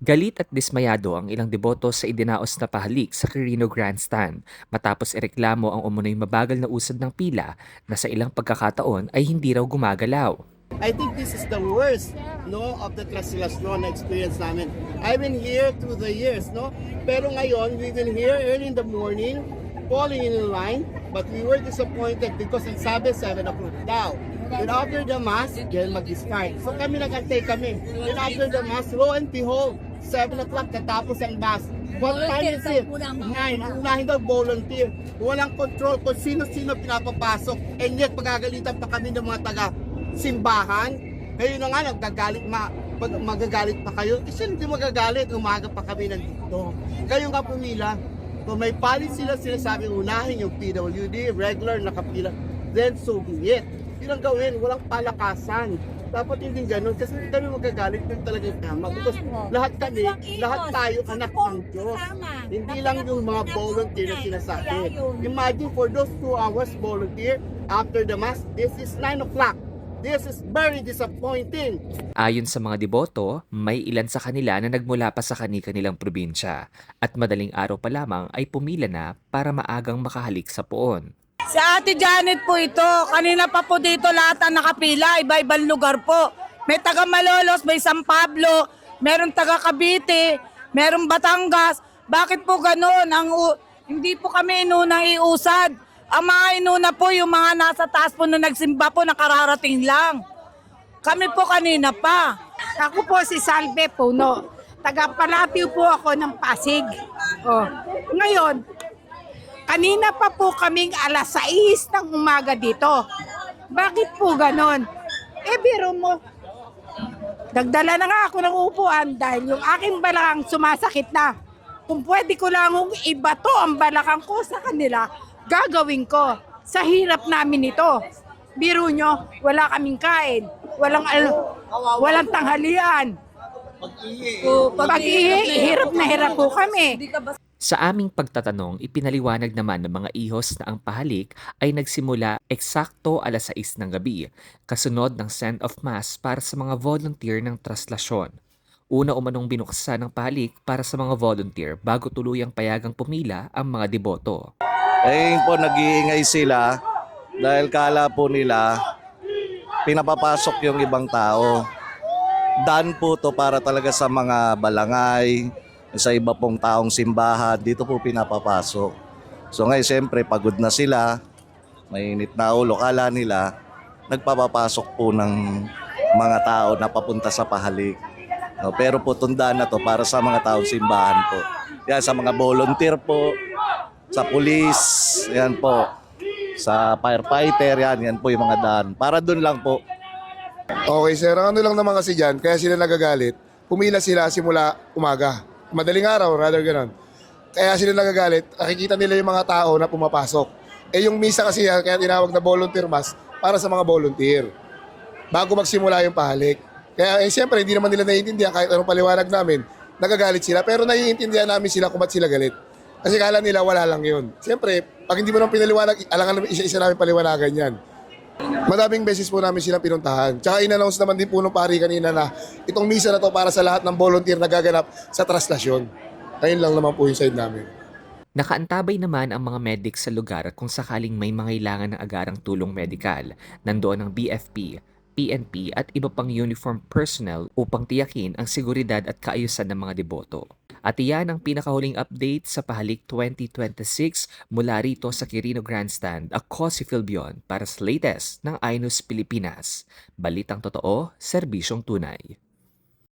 Galit at dismayado ang ilang deboto sa idinaos na pahalik sa Quirino Grandstand matapos ireklamo ang umunoy mabagal na usad ng pila na sa ilang pagkakataon ay hindi raw gumagalaw. I think this is the worst, of the Trasilasyon na experience namin. I've been here through the years, Pero ngayon, we've been here early in the morning, falling in line, but we were disappointed because ang sabi 7 o'clock daw. Then after the mass, then mag-start. So kami nag-antay kami. Then after the mass, lo and behold, 7 o'clock katapos ang mass. What time is it? 9. Unahin daw volunteer. Walang control kung sino-sino pinapapasok. And yet, pagagalitan pa kami ng mga taga-simbahan. Kayo na nga, magagalit pa kayo. Kasi hindi magagalit, umaga pa kami nandito. Kayo nga pumila. Kung may palit sila, sinasabi unahin yung PWD, regular, nakapila. Then so be it. Yun ang gawin, walang palakasan. Dapat hindi ganun kasi hindi kami magagalit ng talagang tama. Because lahat kami, lahat tayo anak ng Diyos. Hindi lang yung mga volunteer na sinasabi. Imagine for those 2 hours volunteer after the mass, this is 9 o'clock. This is very disappointing. Ayon sa mga deboto, may ilan sa kanila na nagmula pa sa kani-kanilang probinsya at madaling araw pa lamang ay pumila na para maagang makahalik sa poon. Si Ate Janet po ito. Kanina pa po dito lahat ang nakapila. Iba-ibang lugar po. May taga Malolos, may San Pablo, meron taga Cavite, meron Batangas. Bakit po ganun? Hindi po kami inunang iusad. Ang mga inuna po, yung mga nasa taas po na nagsimba po, nakararating lang. Kami po kanina pa. Ako po si Salve Puno. Taga-Palatiw po ako ng Pasig. Ngayon, kanina pa po kaming alas 6 ng umaga dito. Bakit po ganon? Biro mo, nagdala na nga ako ng upuan dahil yung aking balakang sumasakit na. Kung pwede ko lang ibato ang balakang ko sa kanila, gagawin ko. Sa hirap namin ito. Biro nyo, wala kaming kain. Walang tanghalian. Pag-ihi, hirap na hirap po kami. Sa aming pagtatanong, ipinaliwanag naman ng mga ihos na ang pahalik ay nagsimula eksakto alas 6 ng gabi, kasunod ng send of mass para sa mga volunteer ng traslasyon. Una umanong binuksan ng pahalik para sa mga volunteer bago tuluyang payagang pumila ang mga deboto. Ayun po, nag-iingay sila dahil kala po nila pinapapasok yung ibang tao. Daan po to para talaga sa mga balangay, sa iba pong taong simbahan, dito po pinapapasok. So ngayon siyempre pagod na sila, mainit na ulo, kala nila nagpapapasok po ng mga tao na papunta sa pahalik. No, pero po tundaan na to para sa mga taong simbahan po. Yan, sa mga volunteer po, sa police, yan po, sa firefighter, yan po yung mga daan. Para dun lang po. Okay sir, ano lang naman kasi dyan, kaya sila nagagalit, pumila sila simula umaga. Madaling araw, rather ganon. Kaya sila nagagalit, nakikita nila yung mga tao na pumapasok. Yung misa kasi yan, kaya tinawag na volunteer mass para sa mga volunteer. Bago magsimula yung pahalik. Kaya siyempre, hindi naman nila naiintindihan kahit anong paliwanag namin, nagagalit sila. Pero naiintindihan namin sila kung ba't sila galit. Kasi kala nila wala lang yun. Siyempre, pag hindi mo nang pinaliwanag, alangan namin isa-isa namin paliwanagan yan. Madaming beses po namin silang pinuntahan. Tsaka in-announce naman din po nung pari kanina na itong misa na to para sa lahat ng volunteer na gaganap sa traslasyon. Ayun lang naman po yung side namin. Nakaantabay naman ang mga medics sa lugar kung sakaling may mangailangan ng agarang tulong medikal. Nandoon ang BFP, PNP at iba pang uniform personnel upang tiyakin ang seguridad at kaayusan ng mga deboto. At iyan ang pinakahuling update sa Pahalik 2026 mula rito sa Quirino Grandstand. Ako si Philbion para sa latest ng iNews Pilipinas. Balitang totoo, serbisyong tunay.